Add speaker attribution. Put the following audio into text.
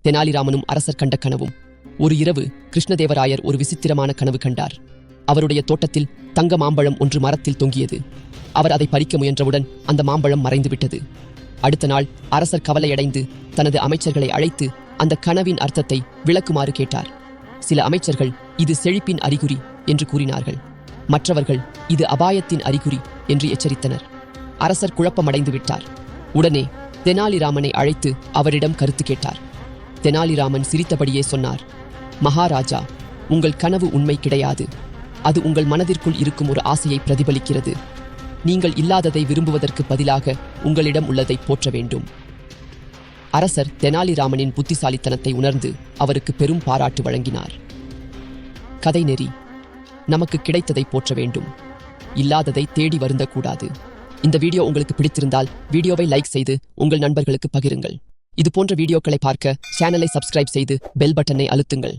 Speaker 1: தெனாலிராமனும் அரசர் கண்ட கனவும். ஒரு இரவு கிருஷ்ணதேவராயர் ஒரு விசித்திரமான கனவு கண்டார். அவருடைய தோட்டத்தில் தங்க மாம்பழம் ஒன்று மரத்தில் தொங்கியது. அவர் அதை பறிக்க முயன்றவுடன் அந்த மாம்பழம் மறைந்துவிட்டது. அடுத்த நாள் அரசர் கவலையடைந்து தனது அமைச்சர்களை அழைத்து அந்த கனவின் அர்த்தத்தை விளக்குமாறு கேட்டார். சில அமைச்சர்கள் இது செழிப்பின் அறிகுறி என்று கூறினார்கள். மற்றவர்கள் இது அபாயத்தின் அறிகுறி என்று எச்சரித்தனர். அரசர் குழப்பமடைந்து விட்டார். உடனே தெனாலிராமனை அழைத்து அவரிடம் கருத்து கேட்டார். தெனாலிராமன் சிரித்தபடியே சொன்னார், மகாராஜா, உங்கள் கனவு உண்மை கிடையாது. அது உங்கள் மனதிற்குள் இருக்கும் ஒரு ஆசையை பிரதிபலிக்கிறது. நீங்கள் இல்லாததை விரும்புவதற்கு பதிலாக உங்களிடம் உள்ளதை போற்ற வேண்டும். அரசர் தெனாலிராமனின் புத்திசாலித்தனத்தை உணர்ந்து அவருக்கு பெரும் பாராட்டு வழங்கினார். கதை நெறி: நமக்கு கிடைத்ததை போற்ற வேண்டும், இல்லாததை தேடி வருந்தக்கூடாது. இந்த வீடியோ உங்களுக்கு பிடித்திருந்தால் வீடியோவை லைக் செய்து உங்கள் நண்பர்களுக்கு பகிருங்கள். இது போன்ற வீடியோக்களை பார்க்க சேனலை சப்ஸ்கிரைப் செய்து பெல் பட்டனை அழுத்துங்கள்.